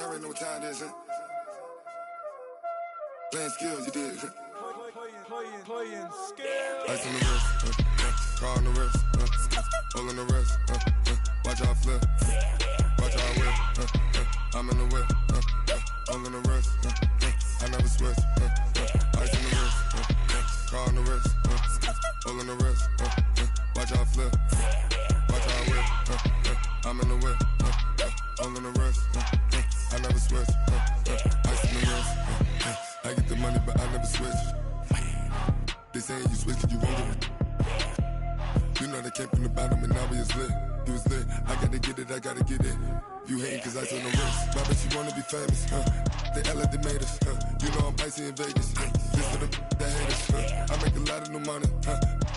Y'all already know what time it is, huh? Playing skills, you did. Playing skills. Ice on the wrist, car on the wrist, hole in the wrist, watch how I flip, watch how I whip, I'm in the whip, hole in the wrist, I never switch, ice on the wrist, car on the wrist, hole in the wrist, watch how I flip, watch how I whip, I'm in the whip, hole in the wrist, I never switch, ice on the wrist, I get the money but I never switch. They saying you switch 'cause you won't get it. You know they came from the bottom and now we is lit. You was lit, I gotta get it, I gotta get it. You hating 'cause ice on the wrist. My bitch, you wanna be famous, They Ella, they made us, You know I'm icy in Vegas, This for the that hate us, I make a lot of new money,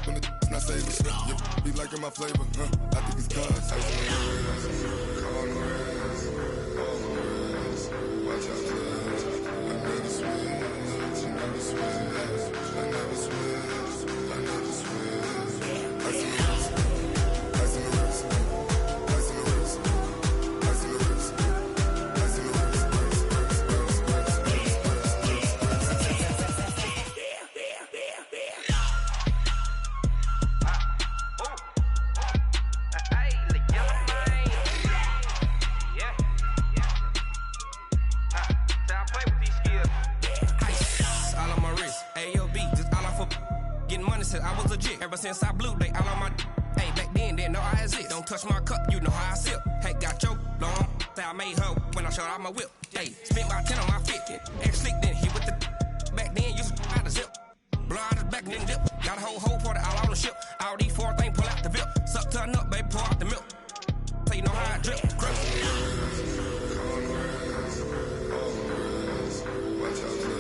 When the not savers, Be liking my flavor, I think it's cause ice on the wrist, on the wrist, on the wrist. Watch out, cuz I never switch, you never switch. I never switch, I never switch. Ice in the wrist, ice in the wrist, ice in the wrist, ice in the wrist, ice in the wrist, I was legit. Ever since I blew, they all on my hey, back then, didn't know I exist. Don't touch my cup, you know how I sip. Hey, got your long, say I made her when I showed out my whip. Hey, spent about 10 on my 50. Ex slick, then hit with the back then, used to out the zip. Blow out his back, then dip. Got a whole party all on the ship. All these four things, pull out the VIP. Suck, turn up, baby, pour out the milk. So you know how I drip. Crush. Watch out, cuz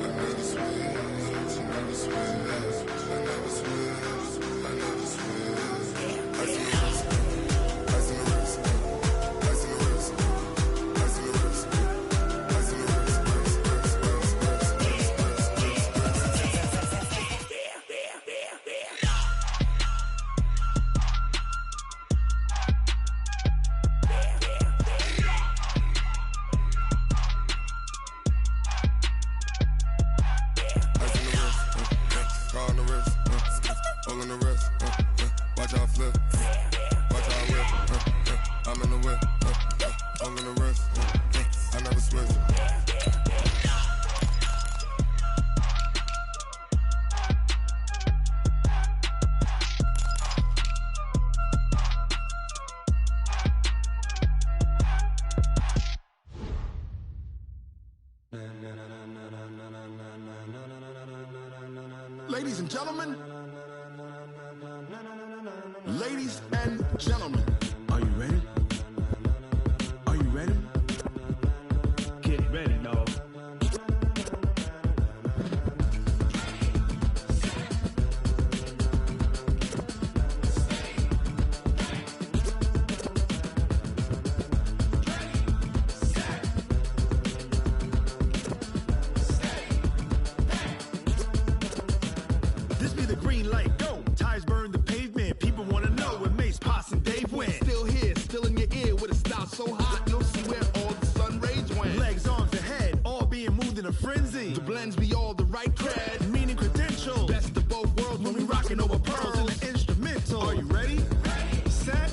I never switch, I never switch. I never switch, I never switch. Ice in the wrist, ice in the wrist, ice in the wrist, ice in the wrist, ice in the wrist, hole in the wrist, watch how I flip, watch how I whip, I'm in the whip, hole in the wrist, I never switch. Ladies and gentlemen, ladies and gentlemen, are you ready? Are you ready? Get ready, dog. This be the green light, go. Tires burn the pavement. People wanna know where Mace, Posse, and Dave went. Still here, still in your ear with a style so hot, no see where all the sun rays went. Legs, arms, and head, all being moved in a frenzy. The blends be all the right cred, meaning credentials. Best of both worlds when we rockin' over pearls in the instrumental. Are you ready? Ready. Set.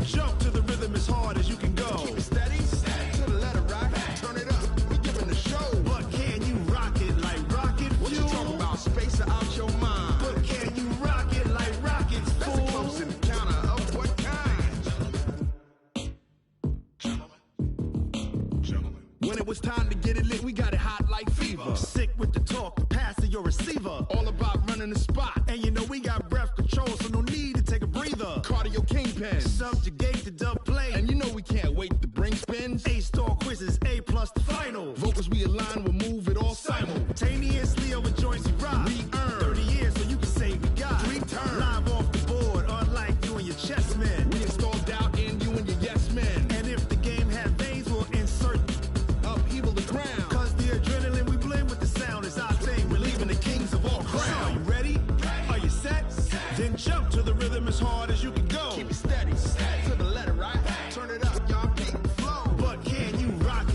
Jump to the rhythm as hard as you can go. Keep it steady. To the letter right. Turn it up. We giving the show. But can you rock it like rocket fuel? What you talking about? Space out your mind. But can you rock it like rockets, fool? That's a close encounter of what kind? Gentlemen. When it was time to get it lit, we got it hot like fever. Sick with the talk, the pass to your receiver. All about running the spot. And you know we got breath control, so no need to take a breather. Cardio kingpin. Subjugate the dub play. And you know we can't wait to bring spins. A-star quizzes, A+ the final. Vocals we align, we'll move it all simultaneously over joints we rock. We earn 30 years, so you can say we got 3 turns. Live off the board, unlike you and your chess men. We install doubt in you and your yes men. And if the game had veins, we'll insert upheaval the ground. Cause the adrenaline we blend with the sound is our thing. We're leaving the kings of all crowns. So are you ready? Are you set? Then jump to the rhythm as hard as you can go. Keep it steady. To the letter right. Turn it up, y'all. Keep the flow. But can you rock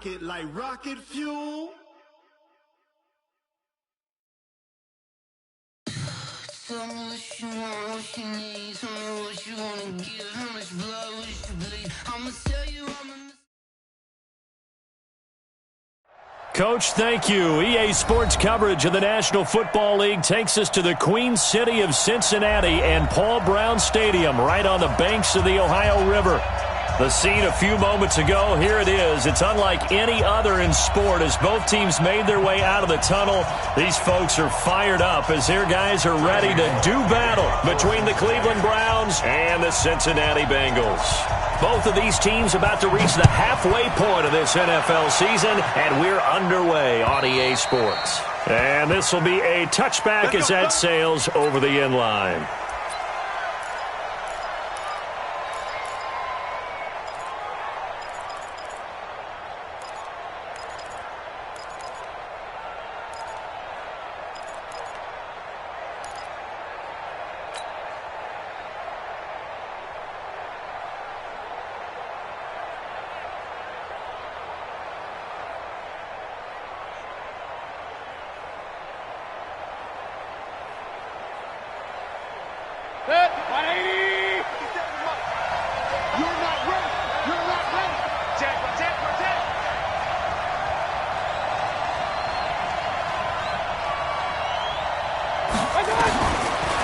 it like rocket fuel. Tell me what you want, what you need. Tell me what you wanna give. How much blood would you bleed? I'ma tell you I'm a... Coach, thank you. EA Sports coverage of the National Football League takes us to the Queen City of Cincinnati and Paul Brown Stadium right on the banks of the Ohio River. The scene a few moments ago, here it is. It's unlike any other in sport as both teams made their way out of the tunnel. These folks are fired up as their guys are ready to do battle between the Cleveland Browns and the Cincinnati Bengals. Both of these teams about to reach the halfway point of this NFL season, and we're underway on EA Sports. And this will be a touchback as that sails over the end line.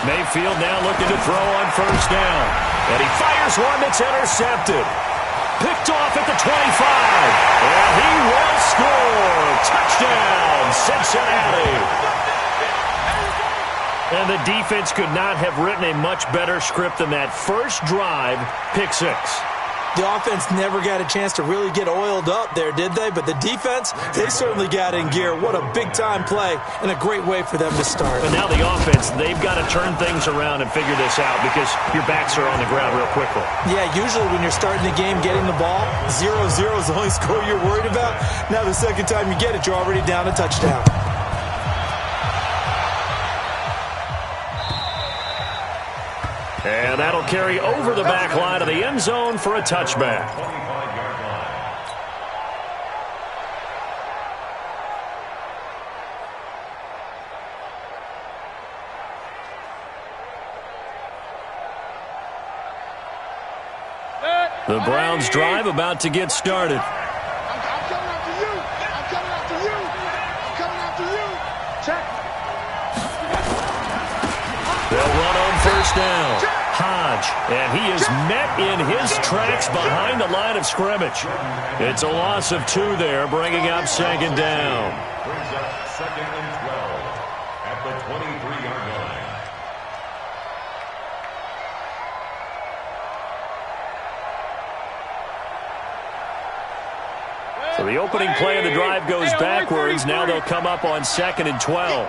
Mayfield now looking to throw on first down. And he fires one that's intercepted. Picked off at the 25. And he will score. Touchdown, Cincinnati. And the defense could not have written a much better script than that first drive, pick six. The offense never got a chance to really get oiled up there, did they? But the defense, they certainly got in gear. What a big-time play and a great way for them to start. But now the offense, they've got to turn things around and figure this out because your backs are on the ground real quickly. Yeah, usually when you're starting the game, getting the ball, 0-0 is the only score you're worried about. Now the second time you get it, you're already down a touchdown. And that'll carry over the back line of the end zone for a touchback. The Browns drive about to get started. I'm coming after you. I'm coming after you. I'm coming after you. Check. They'll run on first down. Hodge, and he is met in his tracks behind the line of scrimmage. It's a loss of 2 there, bringing up second down. Brings up second and 12 at the 23-yard line. So the opening play of the drive goes backwards. Now they'll come up on second and 12.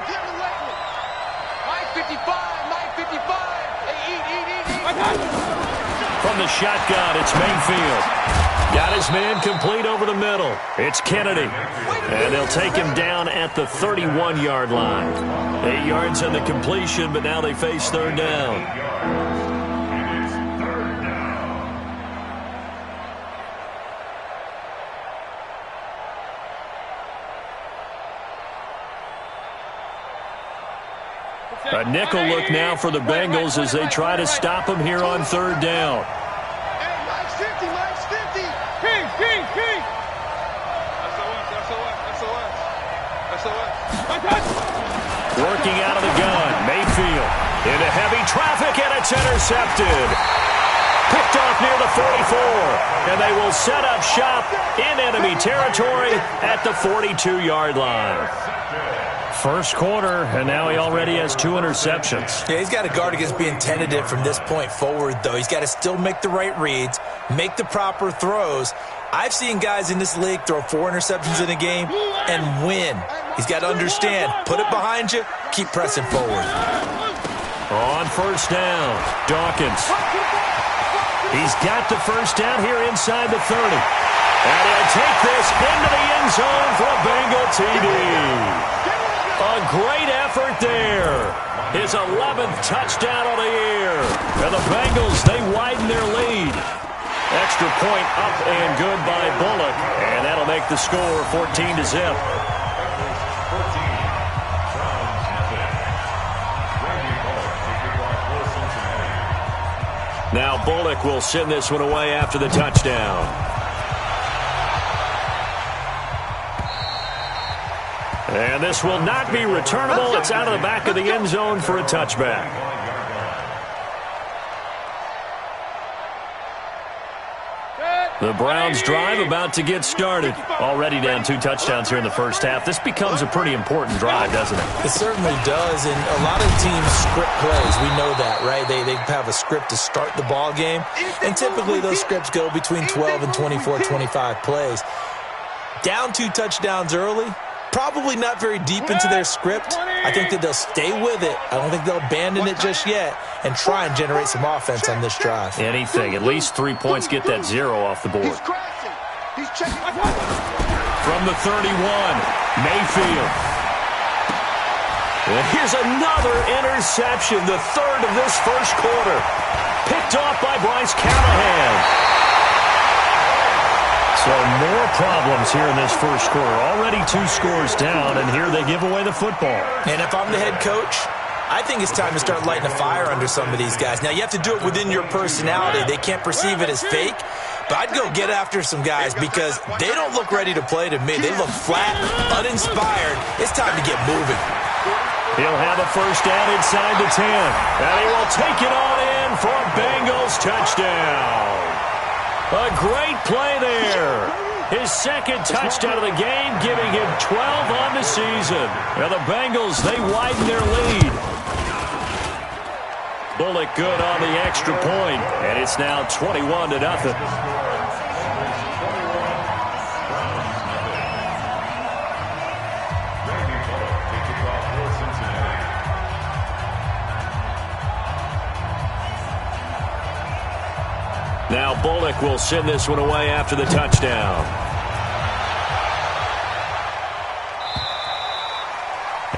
Mike 55, Mike 55. From the shotgun, it's Mayfield. Got his man complete over the middle. It's Kennedy. And they'll take him down at the 31-yard line. 8 yards on the completion, but now they face third down. A nickel look now for the Bengals as they try to stop him here on third down. Hey, Mike's 50, Mike's 50. King. SOS. Working out of the gun, Mayfield into heavy traffic, and it's intercepted. Picked off near the 44, and they will set up shop in enemy territory at the 42-yard line. First quarter, and now he already has 2 interceptions. Yeah, he's got to guard against being tentative from this point forward, though. He's got to still make the right reads, make the proper throws. I've seen guys in this league throw 4 interceptions in a game and win. He's got to understand, put it behind you, keep pressing forward. On first down, Dawkins. He's got the first down here inside the 30. And he'll take this into the end zone for a Bengal TD. A great effort there. His 11th touchdown of the year. And the Bengals, they widen their lead. Extra point up and good by Bullock, and that'll make the score 14-0. Now Bullock will send this one away after the touchdown. And this will not be returnable. It's out of the back of the end zone for a touchback. The Browns drive about to get started. Already down 2 touchdowns here in the first half. This becomes a pretty important drive, doesn't it? It certainly does, and a lot of teams script plays. We know that, right? They have a script to start the ball game, and typically those scripts go between 12 and 24, 25 plays. Down 2 touchdowns early, probably not very deep into their script. I think that they'll stay with it. I don't think they'll abandon it just yet and try and generate some offense on this drive. Anything. At least 3 points. Get that 0 off the board. From the 31, Mayfield. And here's another interception, the third of this first quarter. Picked off by Bryce Callahan. So more problems here in this first quarter. Already 2 scores down, and here they give away the football. And if I'm the head coach, I think it's time to start lighting a fire under some of these guys. Now, you have to do it within your personality. They can't perceive it as fake. But I'd go get after some guys because they don't look ready to play to me. They look flat, uninspired. It's time to get moving. He'll have a first down inside the 10. And he will take it on in for a Bengals touchdown. A great play there. His second touchdown of the game, giving him 12 on the season. Now the Bengals, they widen their lead. Bullock good on the extra point, and it's now 21-0. Now Bullock will send this one away after the touchdown.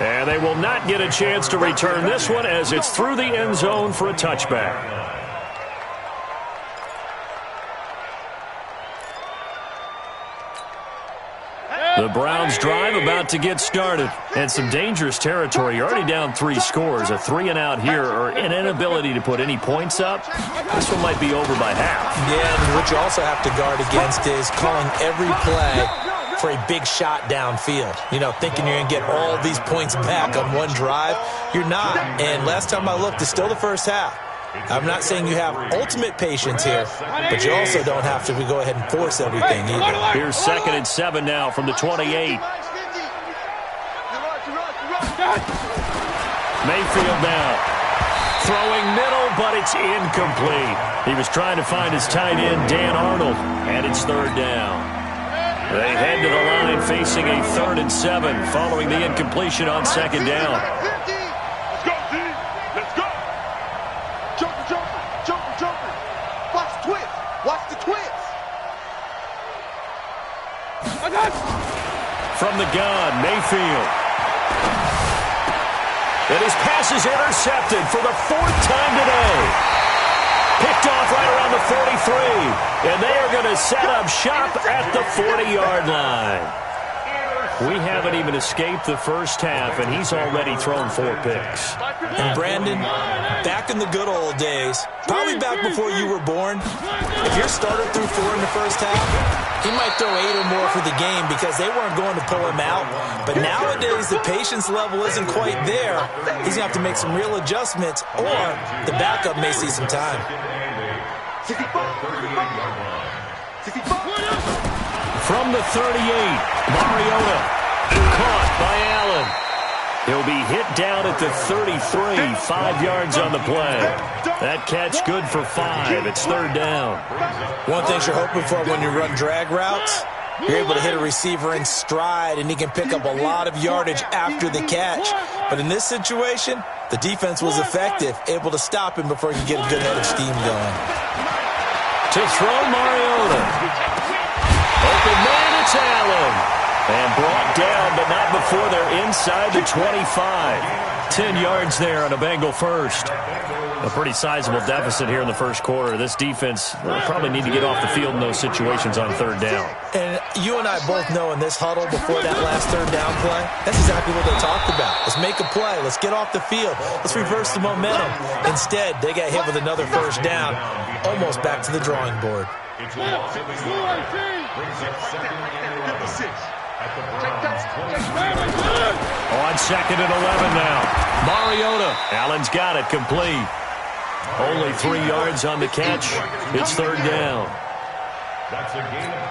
And they will not get a chance to return this one as it's through the end zone for a touchback. The Browns drive about to get started. And some dangerous territory. You're already down 3 scores. A 3-and-out here or an inability to put any points up. This one might be over by half. Yeah, and what you also have to guard against is calling every play for a big shot downfield. You know, thinking you're going to get all these points back on one drive. You're not. And last time I looked, it's still the first half. I'm not saying you have ultimate patience here, but you also don't have to go ahead and force everything either. Here's 2nd and 7 now from the 28. Mayfield now. Throwing middle, but it's incomplete. He was trying to find his tight end, Dan Arnold, and it's 3rd down. They head to the line facing a 3rd and 7 following the incompletion on 2nd down. From the gun, Mayfield. And his pass is intercepted for the 4th time today. Picked off right around the 43. And they are going to set up shop at the 40-yard line. We haven't even escaped the first half, and he's already thrown 4 picks. And Brandon, back in the good old days, probably back before you were born, if your starter threw 4 in the first half, he might throw 8 or more for the game because they weren't going to pull him out. But nowadays, the patience level isn't quite there. He's going to have to make some real adjustments, or the backup may see some time. From the 38, Mariota, caught by Allen. He'll be hit down at the 33, 5 yards on the play. That catch good for 5. It's 3rd down. One thing you're hoping for when you run drag routes, you're able to hit a receiver in stride, and he can pick up a lot of yardage after the catch. But in this situation, the defense was effective, able to stop him before he could get a good head of steam going. To throw Mariota. Open man, it's Allen. And brought down, but not before they're inside the 25. 10 yards there on a Bengal first. A pretty sizable deficit here in the first quarter. This defense probably need to get off the field in those situations on third down. And you and I both know in this huddle before that last third down play, that's exactly what they talked about. Let's make a play. Let's get off the field. Let's reverse the momentum. Instead, they got hit with another first down, almost back to the drawing board. It's a loss of the yard. Brings up second and 11 at the Browns' 23. On second and 11 now. Mariota. Allen's got it complete. Only 3 yards on the catch. It's third down. That's a gain of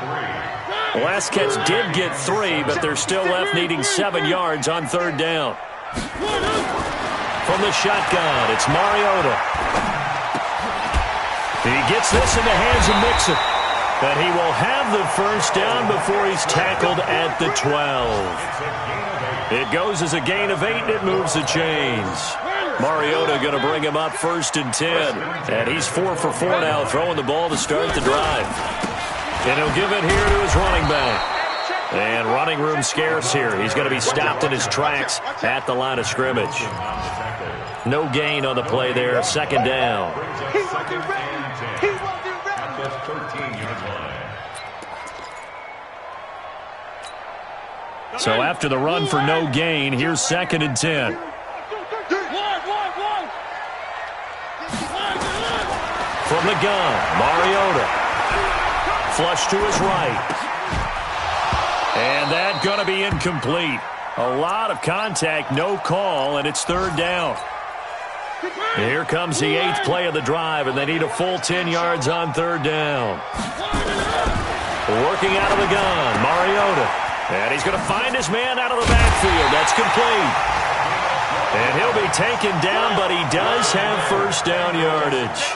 3. The last catch did get 3, but they're still left needing 7 yards on third down. From the shotgun, it's Mariota. He gets this in the hands of Mixon. But he will have the first down before he's tackled at the 12. It goes as a gain of 8, and it moves the chains. Mariota going to bring him up first and 10. And he's 4 for 4 now, throwing the ball to start the drive. And he'll give it here to his running back. And running room scarce here. He's going to be stopped in his tracks at the line of scrimmage. No gain on the play there, second down. So after the run for no gain, here's second and 10. From the gun, Mariota. Flush to his right. And that's going to be incomplete. A lot of contact, no call, and it's third down. Here comes the 8th play of the drive, and they need a full 10 yards on third down. Working out of the gun, Mariota. And he's going to find his man out of the backfield. That's complete. And he'll be taken down, but he does have first down yardage.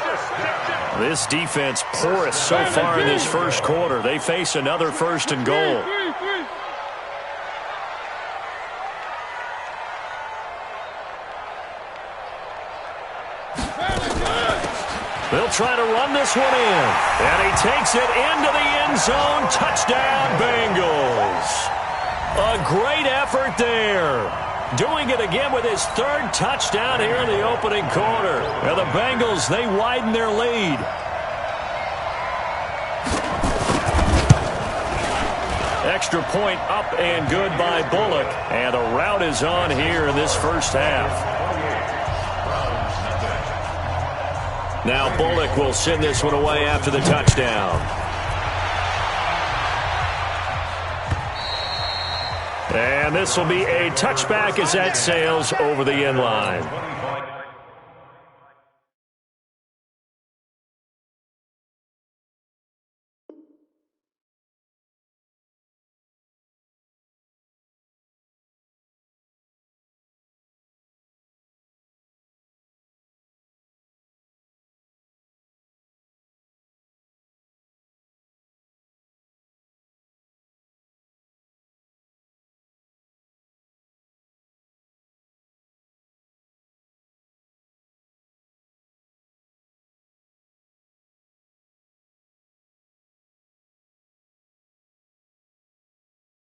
This defense porous so far in this first quarter. They face another first and goal. They'll try to run this one in. And he takes it into the end zone. Touchdown, Bengals. A great effort there. Doing it again with his 3rd touchdown here in the opening quarter. And the Bengals, they widen their lead. Extra point up and good by Bullock. And the rout is on here in this first half. Now Bullock will send this one away after the touchdown. And this will be a touchback as that sails over the end line.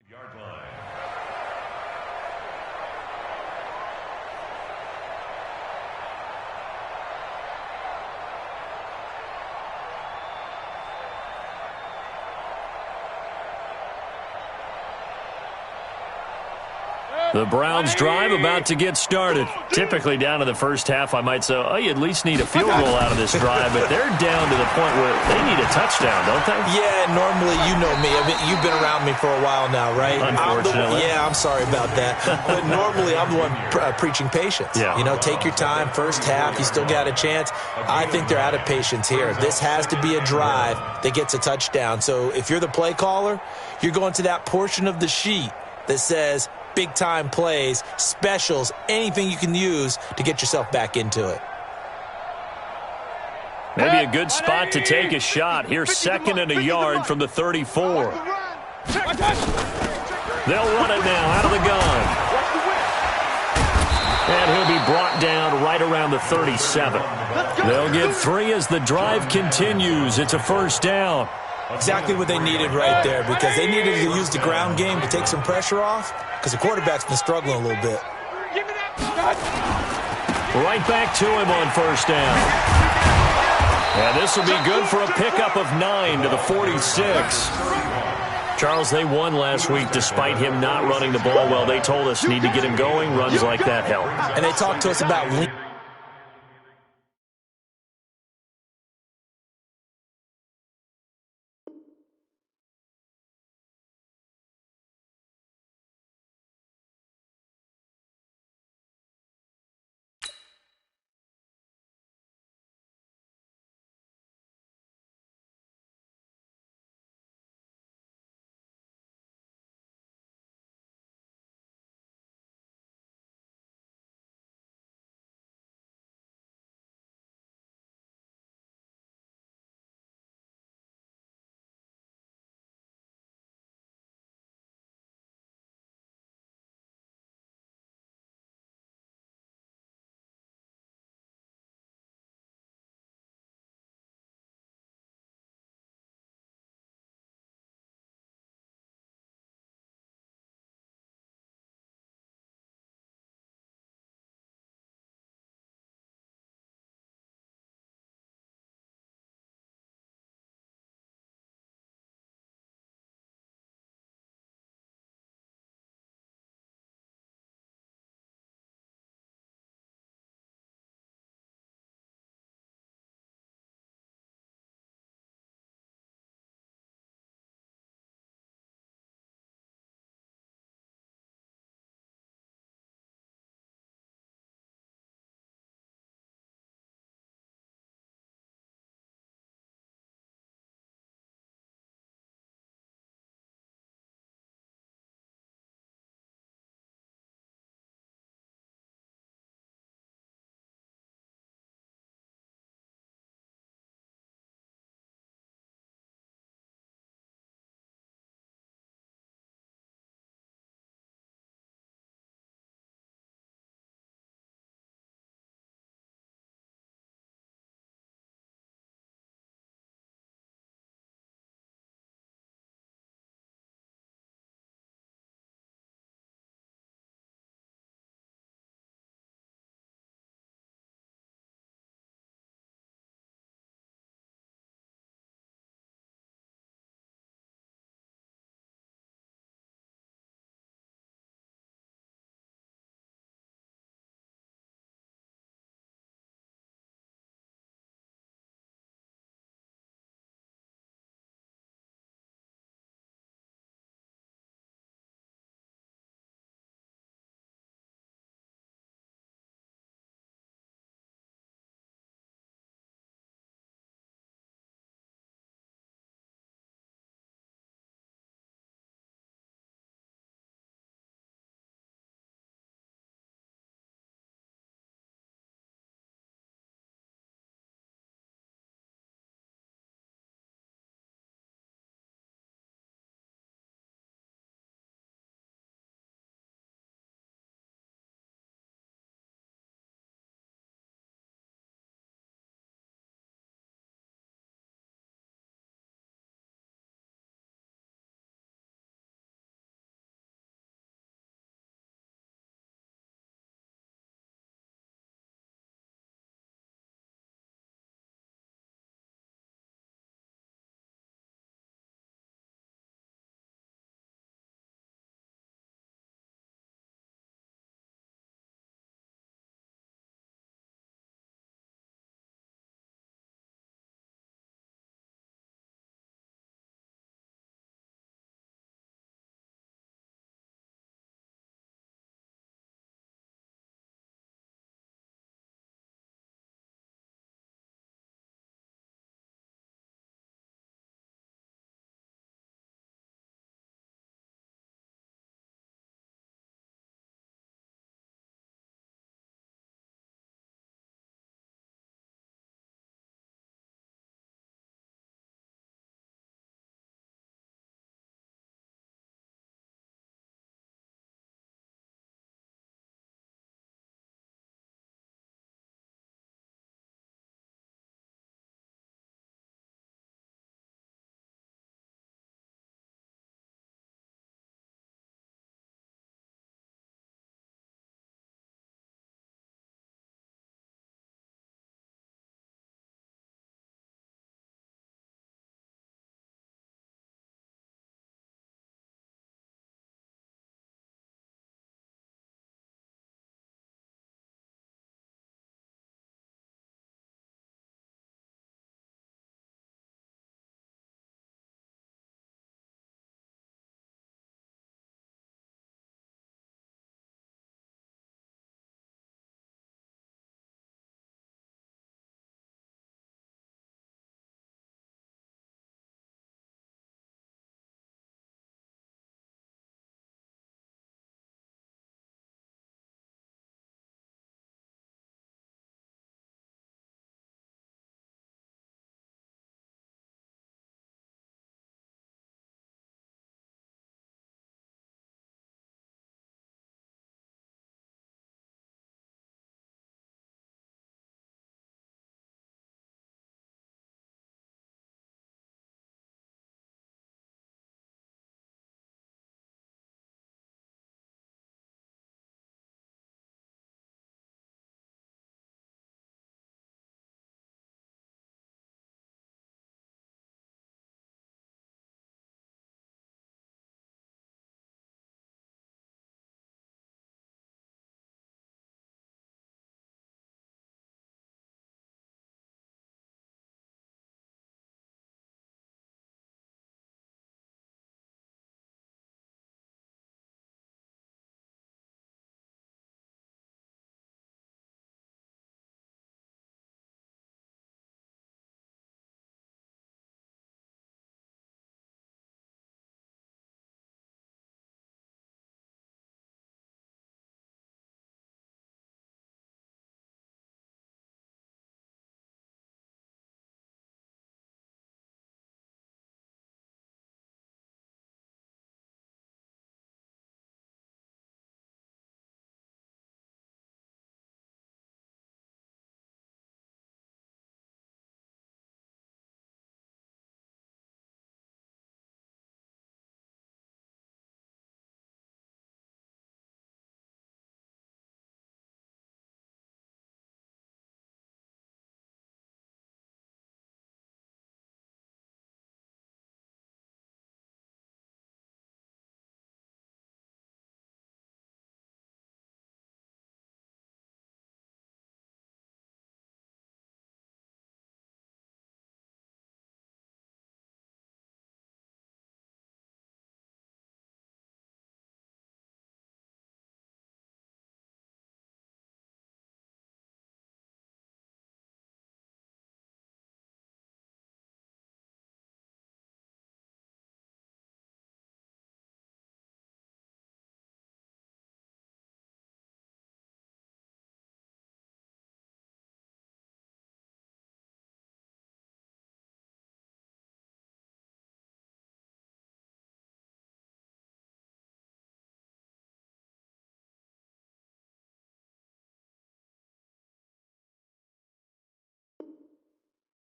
Yard line. The Browns drive about to get started. Typically down to the first half, I might say, oh, you at least need a field goal out of this drive, but they're down to the point where they need a touchdown, don't they? Yeah, normally you know me. I mean, you've been around me for a while now, right? Unfortunately. I'm sorry about that. But normally I'm the one preaching patience. Yeah. You know, take your time, first half, you still got a chance. I think they're out of patience here. This has to be a drive that gets a touchdown. So if you're the play caller, you're going to that portion of the sheet that says big-time plays, specials, anything you can use to get yourself back into it. Maybe a good spot to take a shot. Here's second and a yard from the 34. They'll run it now out of the gun. And he'll be brought down right around the 37. They'll get 3 as the drive continues. It's a first down. Exactly what they needed right there, because they needed to use the ground game to take some pressure off, because the quarterback's been struggling a little bit. Right back to him on first down. And this will be good for a pickup of 9 to the 46. Charles, they won last week despite him not running the ball well. They told us need to get him going. Runs like that help. And they talked to us about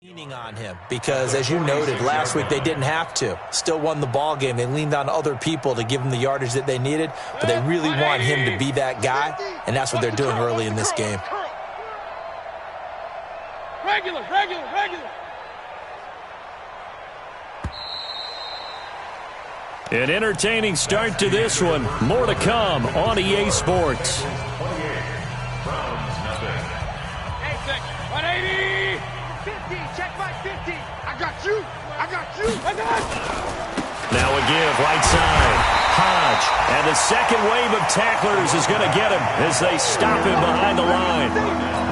Leaning on him because, as you noted, last week they didn't have to. Still won the ball game. They leaned on other people to give them the yardage that they needed, but they really want him to be that guy, and that's what they're doing early in this game. Regular. An entertaining start to this one. More to come on EA Sports. 180. 50. Check my 50. I got you. Now a give, right side. Hodge. And the second wave of tacklers is going to get him as they stop him behind the line.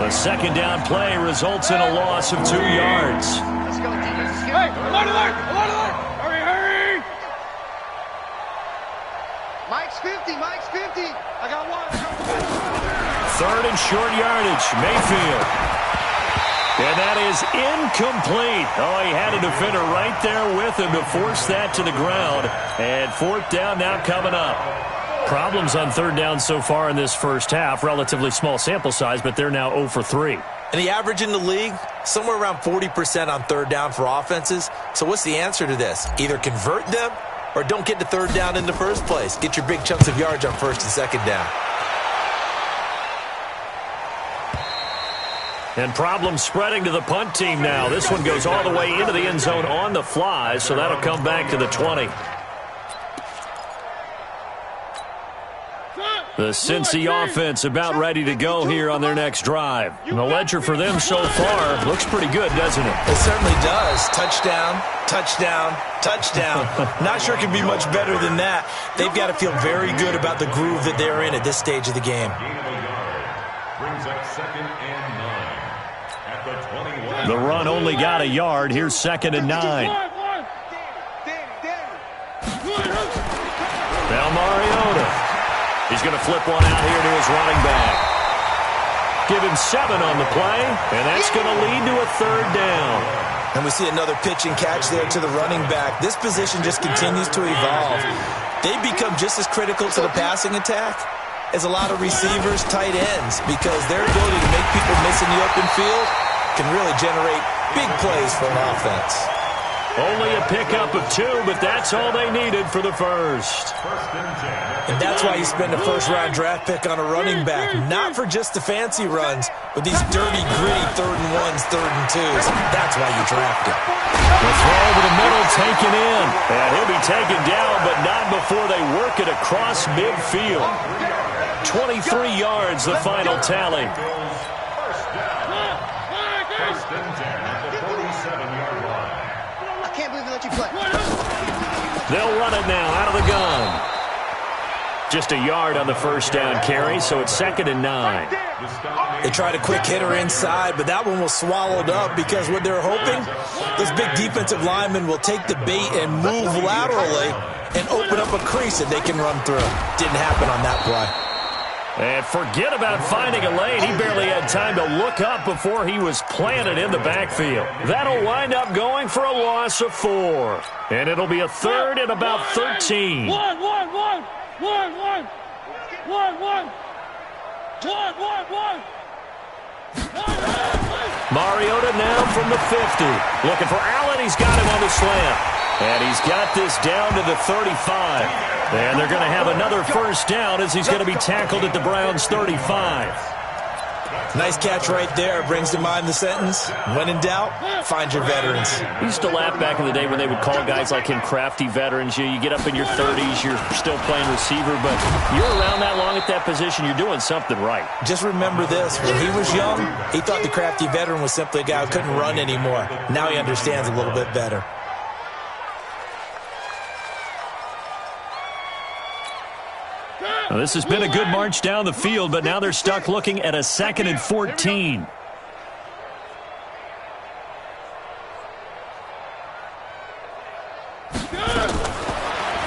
A second down play results in a loss of 2 yards. Let's go, defense. Hey, alert. Hurry. Mike's 50. I got one. Third and short yardage. Mayfield. And that is incomplete. Oh, he had a defender right there with him to force that to the ground. And fourth down now coming up. Problems on third down so far in this first half. Relatively small sample size, but they're now 0 for 3. And the average in the league, somewhere around 40% on third down for offenses. So what's the answer to this? Either convert them or don't get to third down in the first place. Get your big chunks of yards on first and second down. And problems spreading to the punt team now. This one goes all the way into the end zone on the fly, so that'll come back to the 20. The Cincy offense about ready to go here on their next drive. And the ledger for them so far looks pretty good, doesn't it? It certainly does. Touchdown. Not sure it can be much better than that. They've got to feel very good about the groove that they're in at this stage of the game. Brings up 2nd and 9 at the 21. The run only got a yard. Here's 2nd and 9. Now Mariota. He's going to flip one out here to his running back. Give him 7 on the play, and that's going to lead to a third down. And we see another pitch and catch there to the running back. This position just continues to evolve. They become just as critical to the passing attack as a lot of receivers, tight ends, because their ability to make people miss in the open field can really generate big plays for an offense. Only a pickup of 2, but that's all they needed for the first. And that's why you spend a first-round draft pick on a running back, not for just the fancy runs, but these dirty, gritty 3rd and 1s, 3rd and 2s. That's why you draft him. The throw over the middle taken in. And he'll be taken down, but not before they work it across midfield. 23 yards, the final tally. First and 10 at the 47-yard line. I can't believe they let you play. They'll run it now out of the gun. Just a yard on the first down carry, so it's 2nd and 9. They tried a quick hitter inside, but that one was swallowed up because what they're hoping, those big defensive linemen will take the bait and move laterally and open up a crease that they can run through. Didn't happen on that play. And forget about finding a lane. He barely had time to look up before he was planted in the backfield. That'll wind up going for a loss of 4. And it'll be a third and about 13. One. Mariota now from the 50. Looking for Allen. He's got him on the slant. And he's got this down to the 35. And they're going to have another first down as he's going to be tackled at the Browns' 35. Nice catch right there. Brings to mind the sentence, when in doubt, find your veterans. We used to laugh back in the day when they would call guys like him crafty veterans. You get up in your 30s, you're still playing receiver, but you're around that long at that position, you're doing something right. Just remember this. When he was young, he thought the crafty veteran was simply a guy who couldn't run anymore. Now he understands a little bit better. Now, this has been a good march down the field, but now they're stuck looking at a 2nd and 14.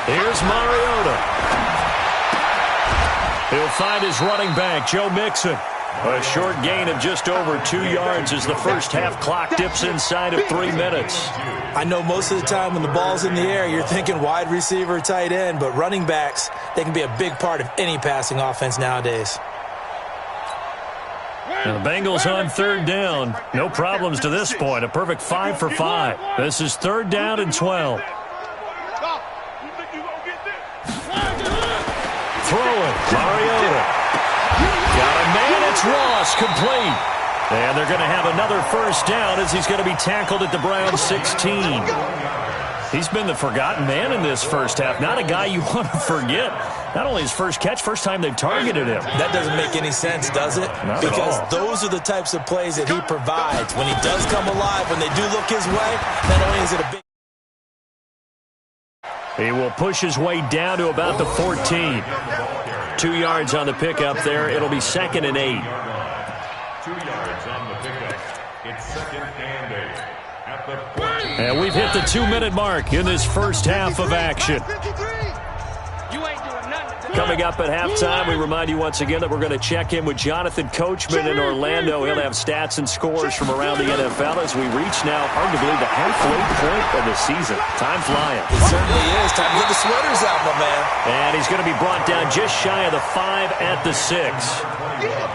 Here's Mariota. He'll find his running back, Joe Mixon. A short gain of just over 2 yards as the first half clock dips inside of 3 minutes. I know most of the time when the ball's in the air, you're thinking wide receiver, tight end, but running backs, they can be a big part of any passing offense nowadays. And the Bengals on third down. No problems to this point. A perfect 5 for 5. This is third down and 12. Throwing. Mariota. Got a man. It's Ross. Complete. And they're going to have another first down as he's going to be tackled at the Browns 16. He's been the forgotten man in this first half. Not a guy you want to forget. Not only his first catch, first time they've targeted him. That doesn't make any sense, does it? Not because at all. Those are the types of plays that he provides. When he does come alive, when they do look his way, not only is it a big... He will push his way down to about the 14. 2 yards on the pickup there. It'll be 2nd and 8. 2 yards on the pickup. It's 2nd and 8. At the 14. And we've hit the 2-minute mark in this first half of action. Coming up at halftime, we remind you once again that we're going to check in with Jonathan Coachman in Orlando. He'll have stats and scores from around the NFL as we reach now arguably the halfway point of the season. Time flying. It certainly is. Time to get the sweaters out, my man. And he's going to be brought down just shy of the 5 at the 6.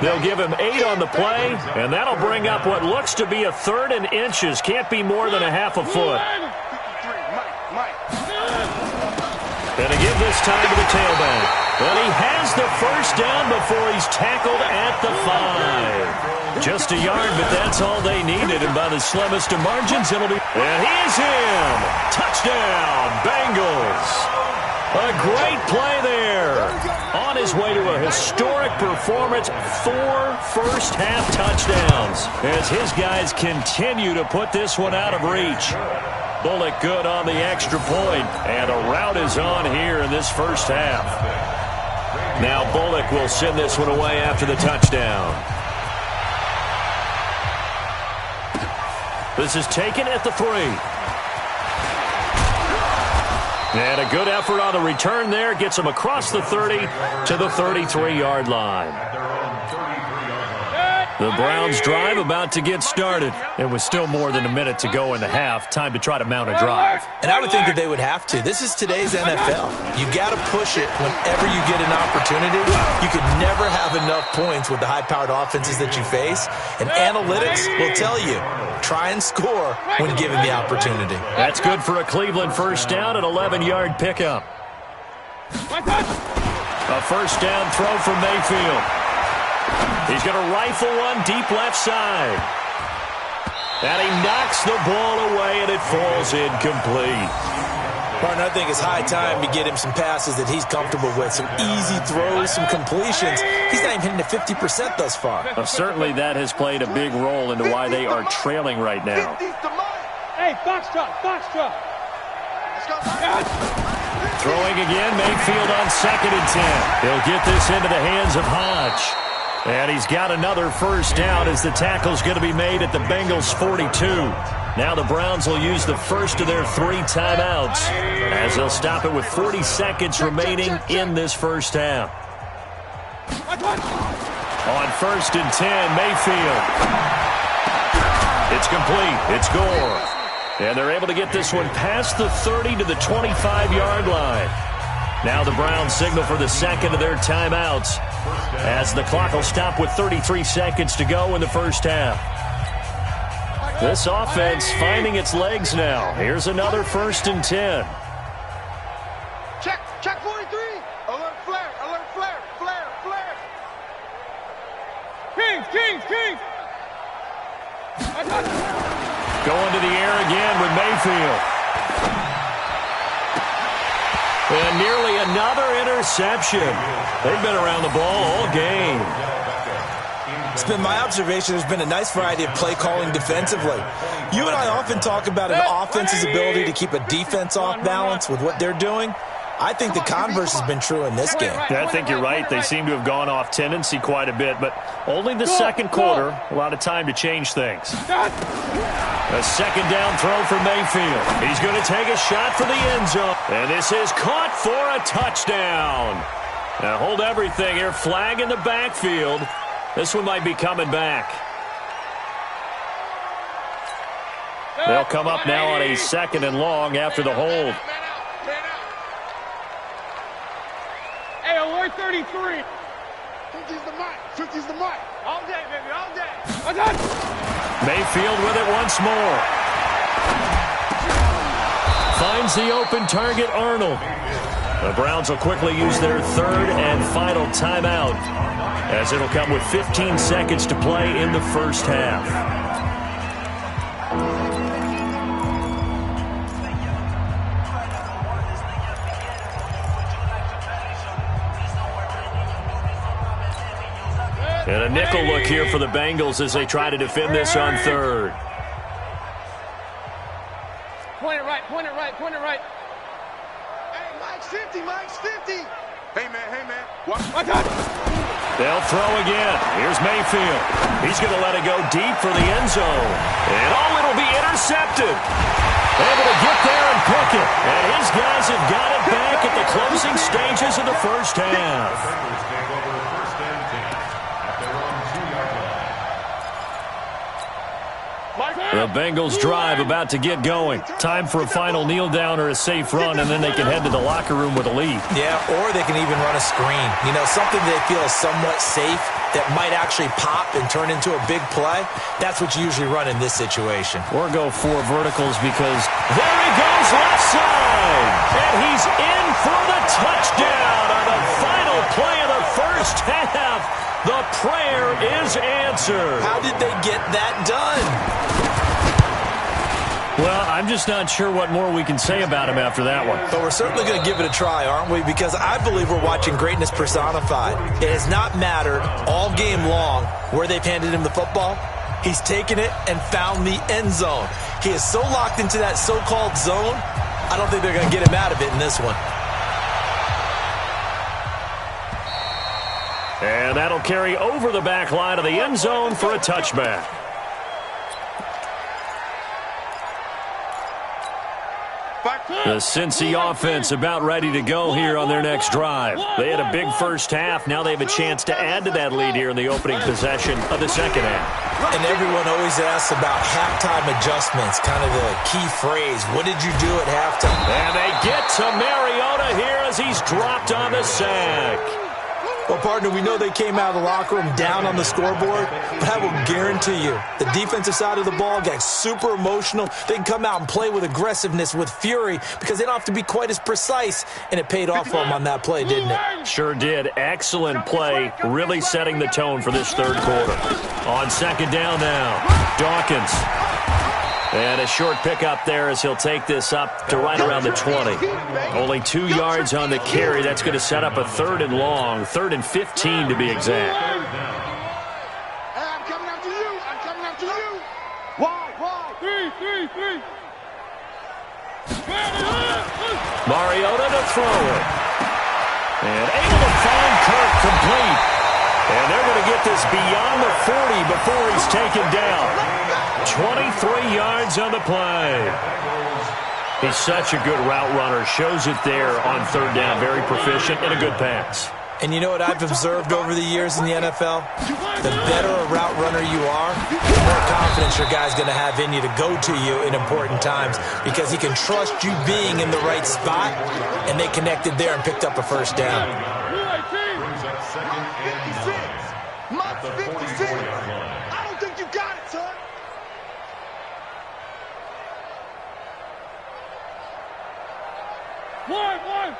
They'll give him 8 on the play, and that'll bring up what looks to be a 3rd and inches. Can't be more than a half a foot. And to give this time to the tailback. But he has the first down before he's tackled at the 5. Just a yard, but that's all they needed. And by the slimmest of margins, it'll be... And he's in! Touchdown, Bengals! A great play there. On his way to a historic performance, 4 first-half touchdowns. As his guys continue to put this one out of reach. Bullock good on the extra point, and a rout is on here in this first half. Now Bullock will send this one away after the touchdown. This is taken at the 3. And a good effort on the return there. Gets him across the 30 to the 33-yard line. The Browns drive about to get started. It was still more than a minute to go in the half. Time to try to mount a drive. And I would think that they would have to. This is today's NFL. You got to push it whenever you get an opportunity. You can never have enough points with the high-powered offenses that you face. And analytics will tell you, try and score when given the opportunity. That's good for a Cleveland first down, an 11-yard pickup. A first down throw from Mayfield. He's going to rifle one deep left side. And he knocks the ball away, and it falls incomplete. Partner, I think it's high time to get him some passes that he's comfortable with, some easy throws, some completions. He's not even hitting the 50% thus far. Certainly that has played a big role into why they are trailing right now. Hey, box truck. Throwing again, Mayfield on 2nd and 10. He'll get this into the hands of Hodge. And he's got another first down as the tackle's going to be made at the Bengals 42. Now the Browns will use the first of their 3 timeouts as they'll stop it with 40 seconds remaining in this first half. On 1st and 10, Mayfield. It's complete. It's Gore. And they're able to get this one past the 30 to the 25-yard line. Now the Browns signal for the 2nd of their timeouts as the clock will stop with 33 seconds to go in the first half. This offense finding its legs now. Here's another 1st and 10. Check 43. Alert flare. Kings. Going to the air again with Mayfield. And nearly another interception. They've been around the ball all game. It's been my observation there's been a nice variety of play calling defensively. You and I often talk about an offense's ability to keep a defense off balance with what they're doing. I think the converse has been true in this game. Yeah, I think you're right. They seem to have gone off tendency quite a bit, but only the second quarter. A lot of time to change things. A second down throw for Mayfield. He's going to take a shot for the end zone. And this is caught for a touchdown. Now hold everything here. Flag in the backfield. This one might be coming back. They'll come up now on a 2nd and long after the hold. Hey, alert 33. 50's the mic. 50's the mic. All day, baby, all day. I'm done. Mayfield with it once more. Finds the open target, Arnold. The Browns will quickly use their third and final timeout, as it'll come with 15 seconds to play in the first half. And a nickel look here for the Bengals as they try to defend this on third. Point it right, point it right, point it right. Hey, Mike's 50, Mike's 50. Hey, man. What? They'll throw again. Here's Mayfield. He's going to let it go deep for the end zone. And it'll be intercepted. Able to get there and pick it. And his guys have got it back at the closing stages of the first half. The Bengals drive about to get going. Time for a final kneel down or a safe run, and then they can head to the locker room with a lead. Yeah, or they can even run a screen. You know, something they feel is somewhat safe that might actually pop and turn into a big play. That's what you usually run in this situation. Or go four verticals because there he goes left side. And he's in for the touchdown on the final play of the first half. The prayer is answered. How did they get that done? Well, I'm just not sure what more we can say about him after that one. But we're certainly going to give it a try, aren't we? Because I believe we're watching greatness personified. It has not mattered all game long where they've handed him the football. He's taken it and found the end zone. He is so locked into that so-called zone, I don't think they're going to get him out of it in this one. And that'll carry over the back line of the end zone for a touchback. The Cincy offense about ready to go here on their next drive. They had a big first half. Now they have a chance to add to that lead here in the opening possession of the second half. And everyone always asks about halftime adjustments, kind of the key phrase. What did you do at halftime? And they get to Mariota here as he's dropped on the sack. Well, partner, we know they came out of the locker room down on the scoreboard, but I will guarantee you the defensive side of the ball got super emotional. They can come out and play with aggressiveness, with fury, because they don't have to be quite as precise, and it paid off for them on that play, didn't it? Sure did. Excellent play, really setting the tone for this third quarter. On second down now, Dawkins. And a short pickup there as he'll take this up to right around the 20. Only 2 yards on the carry. That's going to set up a third and long, 3rd and 15 to be exact. Hey, I'm coming after you. I'm coming after you. Why? Three. Mariota to throw it. And able to find Kirk complete. And they're going to get this beyond the 40 before he's taken down. 23 yards on the play. He's such a good route runner. Shows it there on third down. Very proficient and a good pass. And you know what I've observed over the years in the NFL? The better a route runner you are, the more confidence your guy's going to have in you to go to you in important times because he can trust you being in the right spot, and they connected there and picked up a first down. Brings up second and 56. Mike's 56. I don't think you got it, son. One.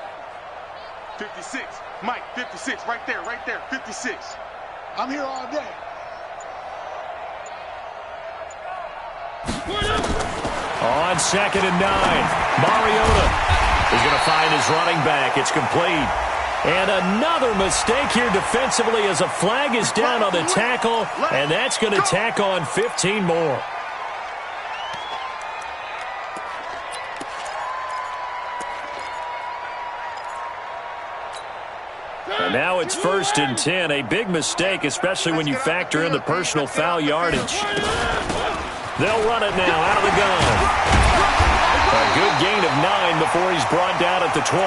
56. Mike, 56. Right there. 56. I'm here all day. On second and 9, Mariota is going to find his running back. It's complete. And another mistake here defensively as a flag is down on the tackle, and that's going to tack on 15 more. And now it's 1st and 10. A big mistake, especially when you factor in the personal foul yardage. They'll run it now out of the gun. A good gain of 9 before he's brought down at the 28.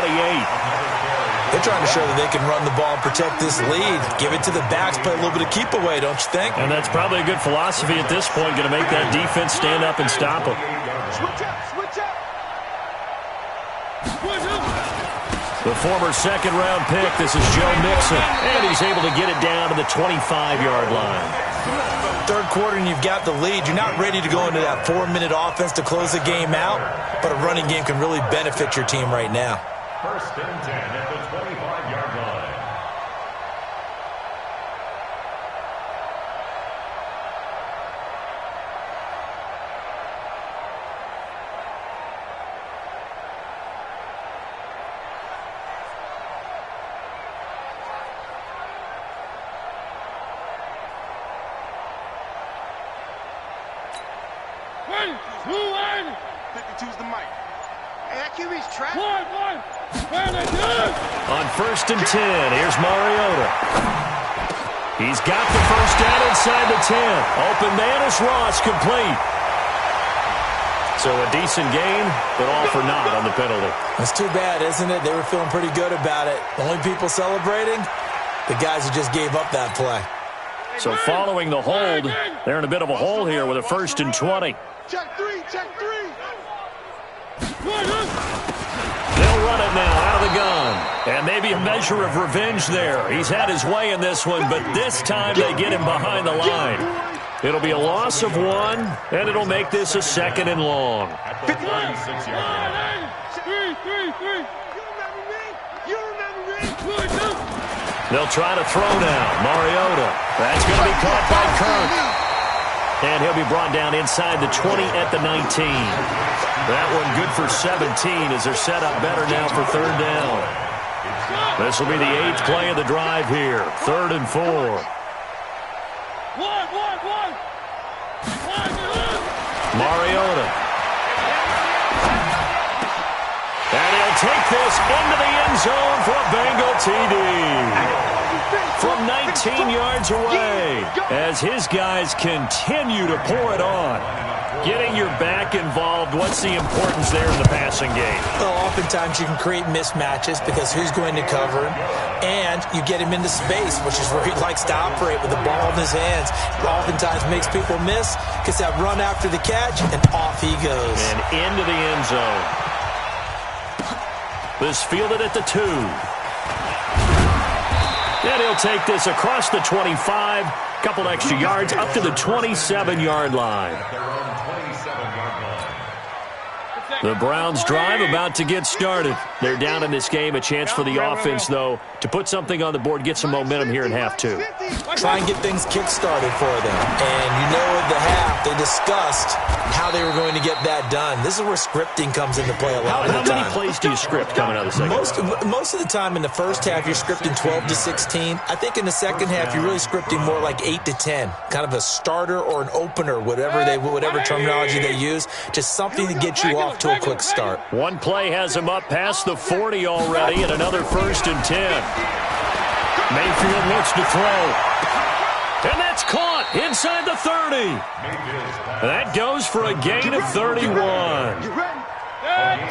They're trying to show that they can run the ball and protect this lead. Give it to the backs, play a little bit of keep away, don't you think? And that's probably a good philosophy at this point, going to make that defense stand up and stop them. Switch up. The former second-round pick, this is Joe Mixon, and he's able to get it down to the 25-yard line. Third quarter and you've got the lead. You're not ready to go into that 4-minute offense to close the game out, but a running game can really benefit your team right now. First and 10 at the 25-yard line. On first and 10, here's Mariota. He's got the first down inside the 10. Open man is Ross, complete. So a decent game, but all for naught on the penalty. That's too bad, isn't it? They were feeling pretty good about it. The only people celebrating, the guys who just gave up that play. So following the hold, they're in a bit of a hole here with a first and 20. Check three, check three. They'll run it now out of the gun. And maybe a measure of revenge there. He's had his way in this one, but this time they get him behind the line. It'll be a loss of 1, and it'll make this a second and long. At the 36-yard line. They'll try to throw now. Mariota. That's going to be caught by Kirk. And he'll be brought down inside the 20 at the 19. That one good for 17 as they're set up better now for third down. This will be the 8th play of the drive here. 3rd and 4. Mariota. And he'll take this into the end zone for a Bengal TD. From 19 yards away as his guys continue to pour it on. Getting your back involved, what's the importance there in the passing game? Well, oftentimes you can create mismatches because who's going to cover him, and you get him into space, which is where he likes to operate with the ball in his hands. It oftentimes makes people miss, gets that run after the catch, and off he goes. And into the end zone. This fielded at the 2. And he'll take this across the 25, couple extra yards up to the 27-yard line. The Browns drive about to get started. They're down in this game. A chance for the offense, though, to put something on the board, get some momentum here in half 2. Try and get things kick-started for them. And you know at the half, they discussed how they were going to get that done. This is where scripting comes into play a lot of the time. How many plays do you script coming out of the second? Most of the time in the first half, you're scripting 12 to 16. I think in the second half, you're really scripting more like 8 to 10. Kind of a starter or an opener, whatever terminology they use. Just something to get you off to a quick start. One play has him up past the 40 already, and another first and 10. Mayfield looks to throw. And that's caught inside the 30. That goes for a gain of 31.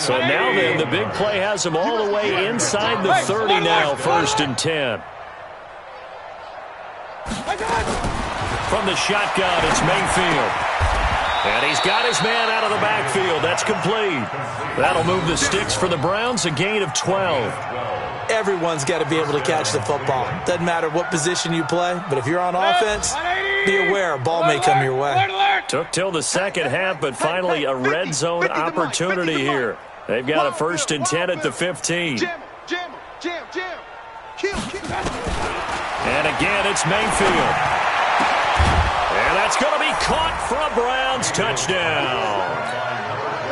So now then, the big play has him all the way inside the 30 now, first and 10. From the shotgun, it's Mayfield. And he's got his man out of the backfield. That's complete. That'll move the sticks for the Browns, a gain of 12. Everyone's got to be able to catch the football. Doesn't matter what position you play, but if you're on offense, be aware a ball may come your way. Took till the second half, but finally a red zone opportunity here. They've got a first and 10 at the 15. And again, it's Mayfield. And that's going to be caught for a Browns touchdown.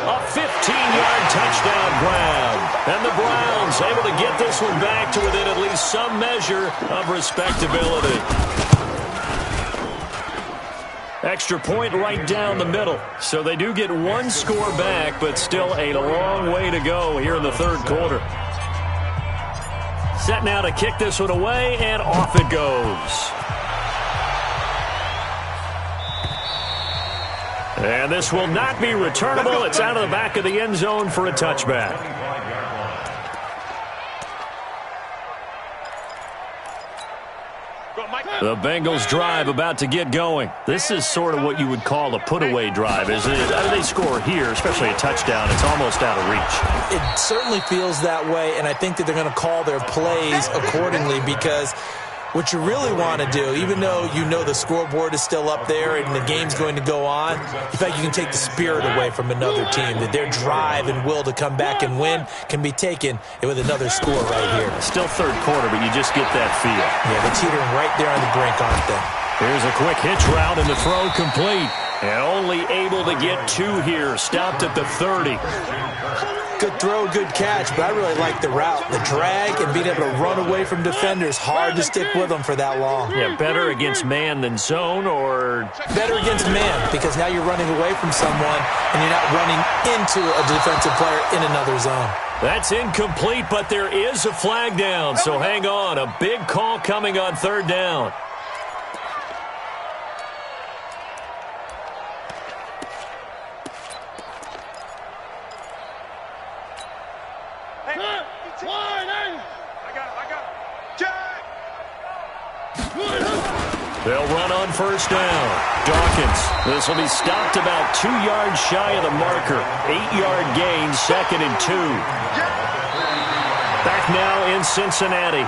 A 15-yard touchdown grab. And the Browns able to get this one back to within at least some measure of respectability. Extra point right down the middle. So they do get one score back, but still a long way to go here in the third quarter. Set now to kick this one away, and off it goes. And this will not be returnable. It's out of the back of the end zone for a touchback. The Bengals drive about to get going. This is sort of what you would call a put-away drive, isn't it? How do they score here, especially a touchdown? It's almost out of reach. It certainly feels that way, and I think that they're going to call their plays accordingly because what you really want to do, even though you know the scoreboard is still up there and the game's going to go on, in fact, you can take the spirit away from another team, that their drive and will to come back and win can be taken with another score right here. Still third quarter, but you just get that feel. Yeah, they're teetering right there on the brink, aren't they? Here's a quick hitch route and the throw complete. And only able to get 2 here. Stopped at the 30. Good throw, good catch, but I really like the route. The drag and being able to run away from defenders. Hard to stick with them for that long. Yeah, better against man than zone, or? Better against man, because now you're running away from someone and you're not running into a defensive player in another zone. That's incomplete, but there is a flag down, so hang on. A big call coming on third down. They'll run on first down. Dawkins. This will be stopped about 2 yards shy of the marker. 8-yard gain, 2nd and 2. Back now in Cincinnati.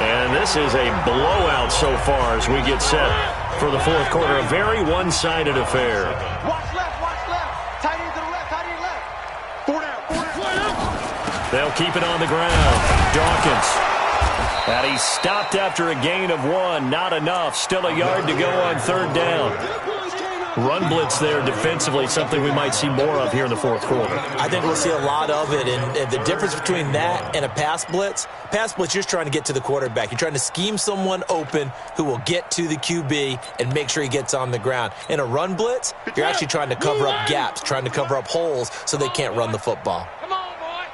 And this is a blowout so far as we get set for the fourth quarter. A very one-sided affair. Watch left. Tight end to the left, tight end left. 4 down. They'll keep it on the ground. Dawkins. And he stopped after a gain of 1. Not enough. Still a yard to go on third down. Run blitz there defensively, something we might see more of here in the fourth quarter. I think we'll see a lot of it, and the difference between that and a pass blitz, you're just trying to get to the quarterback. You're trying to scheme someone open who will get to the QB and make sure he gets on the ground. In a run blitz, you're actually trying to cover up gaps, trying to cover up holes so they can't run the football. Come on, boy.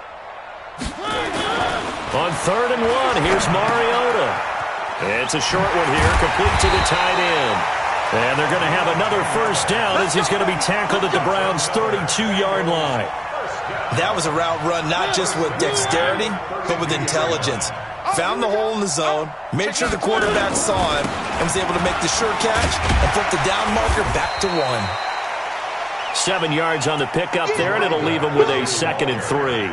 On 3rd and 1, here's Mariota. It's a short one here, complete to the tight end. And they're going to have another first down as he's going to be tackled at the Browns' 32-yard line. That was a route run not just with dexterity, but with intelligence. Found the hole in the zone, made sure the quarterback saw him, and was able to make the sure catch and flip the down marker back to 1. 7 yards on the pickup there, and it'll leave him with a 2nd and 3.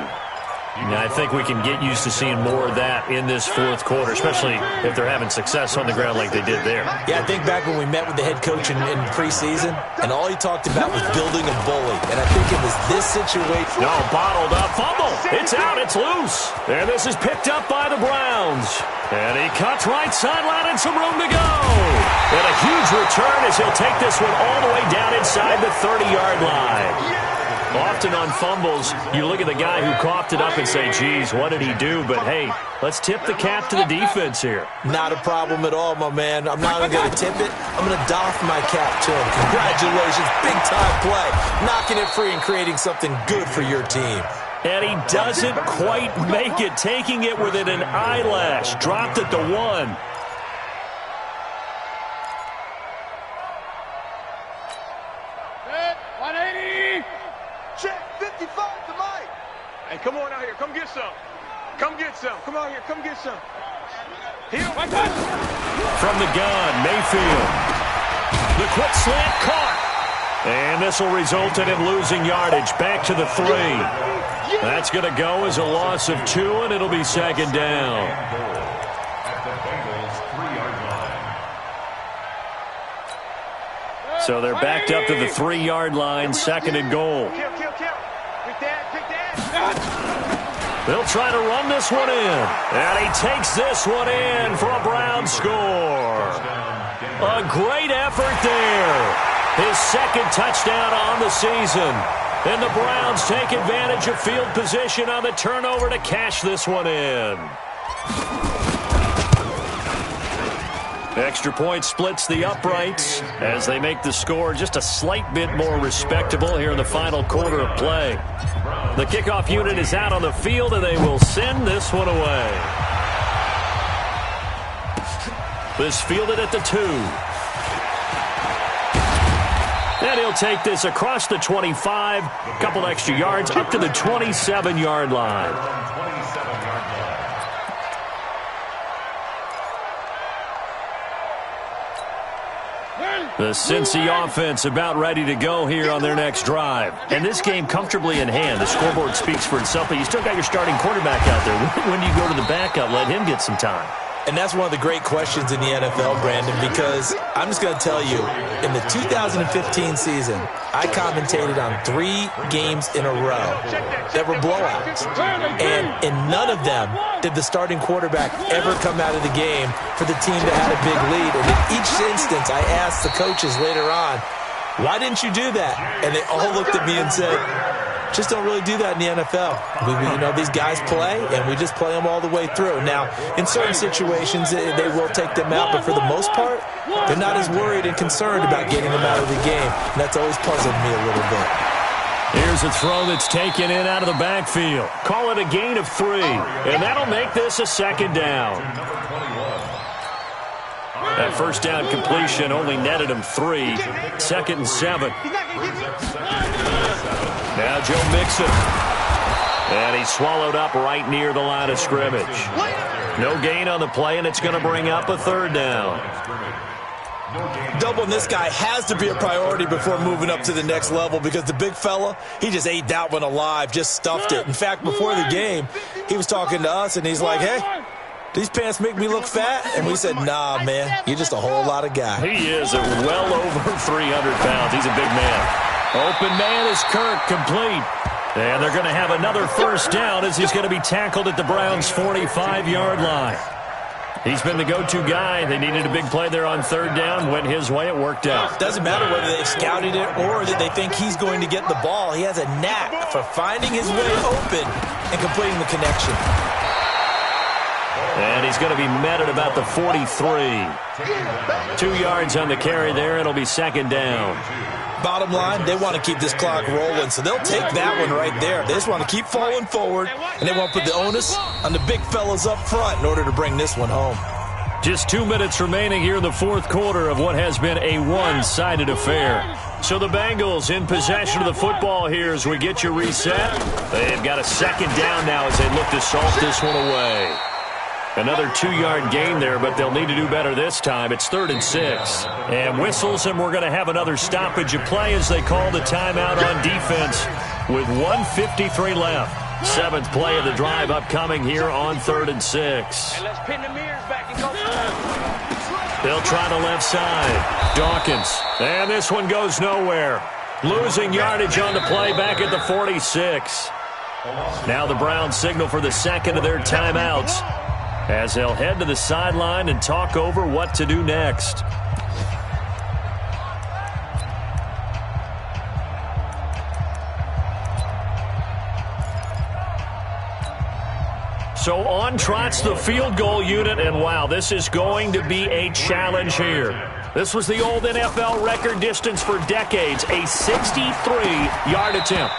Now, I think we can get used to seeing more of that in this fourth quarter, especially if they're having success on the ground like they did there. Yeah, I think back when we met with the head coach in preseason, and all he talked about was building a bully. And I think it was this situation. No, bottled up. Fumble. It's out. It's loose. And this is picked up by the Browns. And he cuts right sideline and some room to go. And a huge return as he'll take this one all the way down inside the 30-yard line. Often on fumbles, you look at the guy who coughed it up and say, geez, what did he do? But, hey, let's tip the cap to the defense here. Not a problem at all, my man. I'm not going to tip it. I'm going to doff my cap to him. Congratulations. Big-time play. Knocking it free and creating something good for your team. And he doesn't quite make it, taking it within an eyelash. Dropped at the 1. Hey, come on out here. Come get some. Come get some. Come out here. Come get some. Here. From the gun, Mayfield. The quick slant caught. And this will result in him losing yardage. Back to the 3. That's going to go as a loss of 2, and it'll be 2nd down. So they're backed up to the 3-yard line, 2nd and goal. They'll try to run this one in. And he takes this one in for a Brown score. A great effort there. His 2nd touchdown on the season. And the Browns take advantage of field position on the turnover to cash this one in. Extra point splits the uprights as they make the score just a slight bit more respectable here in the final quarter of play. The kickoff unit is out on the field, and they will send this one away. This fielded at the 2. And he'll take this across the 25, couple extra yards, up to the 27-yard line. The Cincy offense about ready to go here on their next drive. And this game comfortably in hand. The scoreboard speaks for itself, but you still got your starting quarterback out there. When do you go to the backup? Let him get some time. And that's one of the great questions in the NFL, Brandon, because I'm just going to tell you, in the 2015 season, I commentated on 3 games in a row that were blowouts. And in none of them did the starting quarterback ever come out of the game for the team that had a big lead. And in each instance, I asked the coaches later on, why didn't you do that? And they all looked at me and said, just don't really do that in the NFL. These guys play, and we just play them all the way through. Now, in certain situations, they will take them out, but for the most part, they're not as worried and concerned about getting them out of the game. And that's always puzzled me a little bit. Here's a throw that's taken in out of the backfield. Call it a gain of 3, and that'll make this a second down. That first down completion only netted him 3. 2nd and 7. Now Joe Mixon. And he's swallowed up right near the line of scrimmage. No gain on the play, and it's going to bring up a 3rd down. Doubling this guy has to be a priority before moving up to the next level, because the big fella, he just ate that one alive, just stuffed it. In fact, before the game, he was talking to us, and he's like, hey, these pants make me look fat? And we said, nah, man, you're just a whole lot of guy. He is well over 300 pounds. He's a big man. Open man is Kirk, complete. And they're going to have another first down as he's going to be tackled at the Browns' 45-yard line. He's been the go-to guy. They needed a big play there on 3rd down. Went his way. It worked out. Doesn't matter whether they've scouted it or that they think he's going to get the ball. He has a knack for finding his way open and completing the connection. And he's going to be met at about the 43. 2 yards on the carry there. It'll be 2nd down. Bottom line, they want to keep this clock rolling, so they'll take that one right there. They just want to keep falling forward, and they want to put the onus on the big fellas up front in order to bring this one home. Just 2 minutes remaining here in the 4th quarter of what has been a one-sided affair. So the Bengals in possession of the football here as we get you reset. They've got a 2nd down now as they look to salt this one away. Another 2-yard gain there, but they'll need to do better this time. It's 3rd and 6. And whistles, and we're going to have another stoppage of play as they call the timeout on defense with 1:53 left. 7th play of the drive upcoming here on 3rd and 6. And let's pin the mirrors back and go. They'll try the left side. Dawkins. And this one goes nowhere. Losing yardage on the play back at the 46. Now the Browns signal for the 2nd of their timeouts, as they'll head to the sideline and talk over what to do next. So on trots the field goal unit, and wow, this is going to be a challenge here. This was the old NFL record distance for decades, a 63-yard attempt.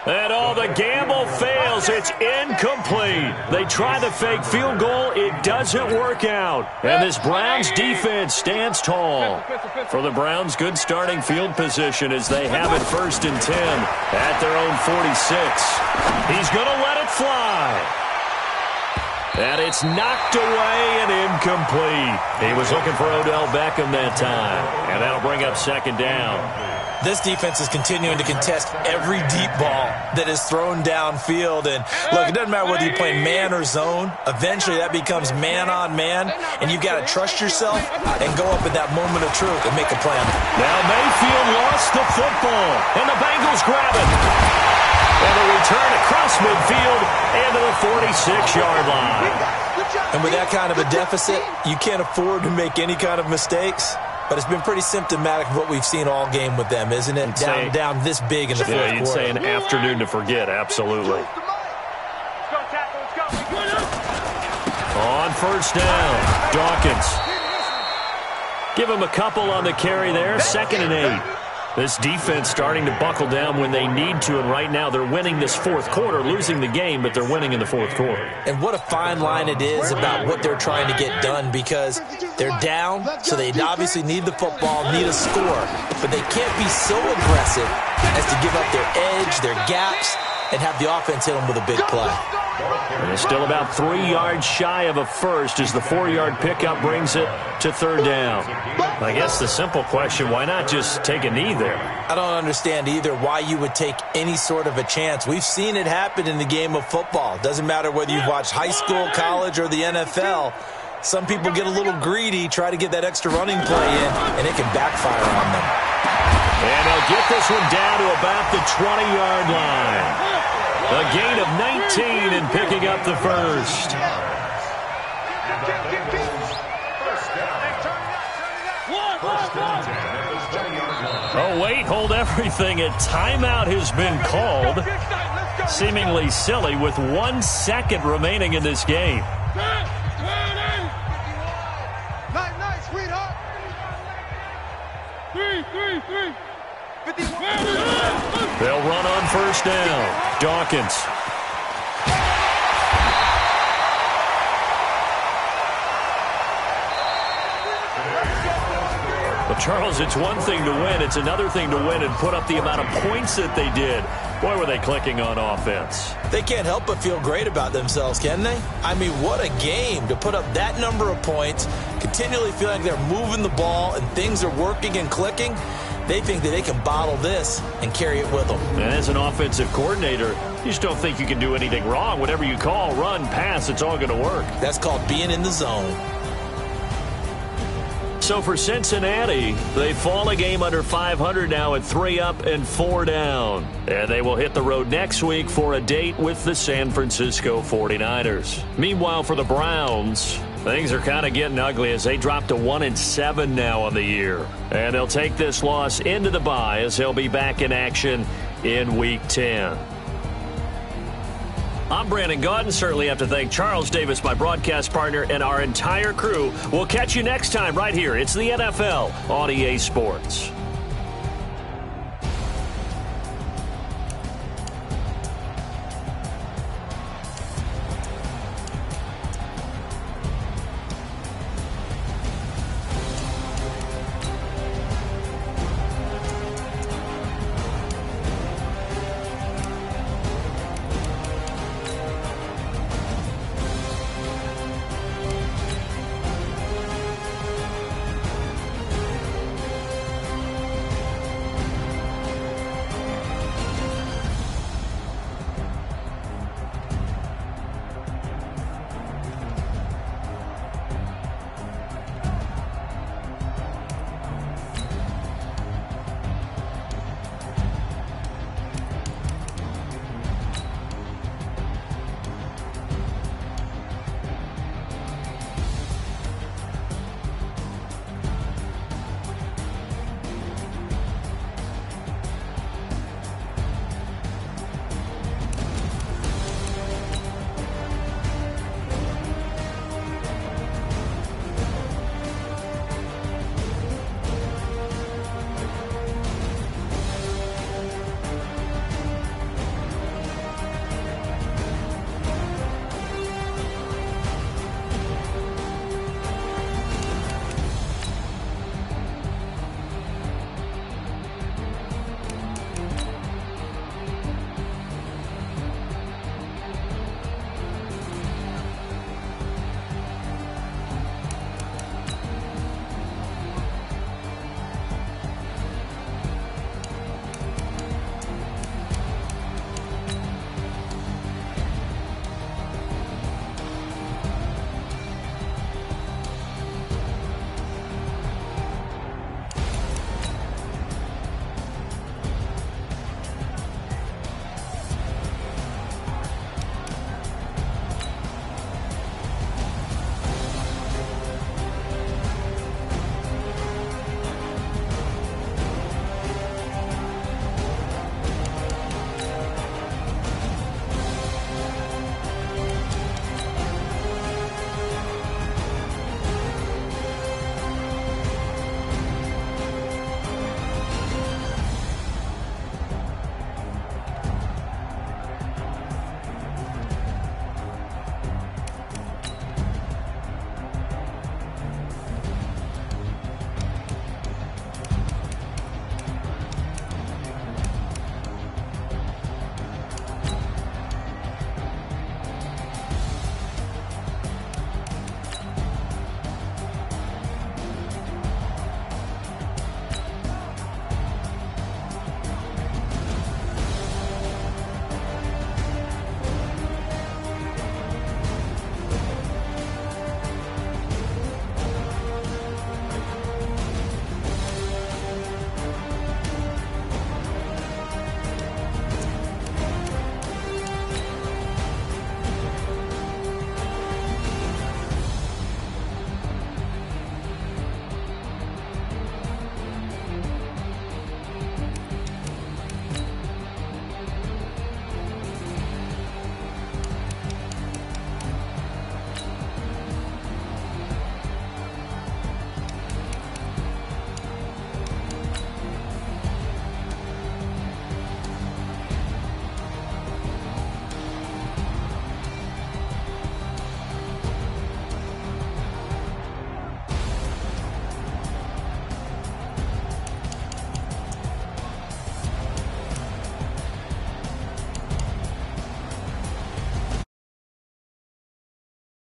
And the gamble fails. It's incomplete. They try the fake field goal. It doesn't work out. And this Browns defense stands tall. For the Browns, good starting field position as they have it 1st and 10 at their own 46. He's going to let it fly. And it's knocked away and incomplete. He was looking for Odell Beckham that time. And that'll bring up 2nd down. This defense is continuing to contest every deep ball that is thrown downfield. And, look, it doesn't matter whether you're playing man or zone. Eventually, that becomes man-on-man, and you've got to trust yourself and go up at that moment of truth and make a plan. Now Mayfield lost the football, and the Bengals grab it. And a return across midfield into the 46-yard line. And with that kind of a deficit, you can't afford to make any kind of mistakes. But it's been pretty symptomatic of what we've seen all game with them, isn't it? Down this big in the 4th quarter. Yeah, you'd say an afternoon to forget, absolutely. On 1st down, Dawkins. Give him a couple on the carry there, 2nd and 8. This defense starting to buckle down when they need to, and right now they're winning this 4th quarter, losing the game, but they're winning in the 4th quarter. And what a fine line it is about what they're trying to get done, because they're down, so they obviously need the football, need a score, but they can't be so aggressive as to give up their edge, their gaps, and have the offense hit them with a big play. And it's still about 3 yards shy of a first as the 4-yard pickup brings it to third down. I guess the simple question, why not just take a knee there? I don't understand either why you would take any sort of a chance. We've seen it happen in the game of football. Doesn't matter whether you've watched high school, college, or the NFL. Some people get a little greedy, try to get that extra running play in, and it can backfire on them. And they'll get this one down to about the 20-yard line. A gain of 19 and picking up the first. Oh, wait, hold everything. A timeout has been called. Seemingly silly with 1 second remaining in this game. Night, sweetheart. 3. They'll run on first down. Dawkins. Well, Charles, it's one thing to win. It's another thing to win and put up the amount of points that they did. Boy, were they clicking on offense. They can't help but feel great about themselves, can they? I mean, what a game to put up that number of points, continually feel like they're moving the ball and things are working and clicking. They think that they can bottle this and carry it with them. And as an offensive coordinator, you just don't think you can do anything wrong. Whatever you call, run, pass, it's all going to work. That's called being in the zone. So for Cincinnati, they fall a game under 500 now at 3 up and 4 down. And they will hit the road next week for a date with the San Francisco 49ers. Meanwhile, for the Browns, things are kind of getting ugly as they drop to 1-7 now on the year. And they'll take this loss into the bye as they'll be back in action in Week 10. I'm Brandon Gaudin. Certainly have to thank Charles Davis, my broadcast partner, and our entire crew. We'll catch you next time right here. It's the NFL on EA Sports.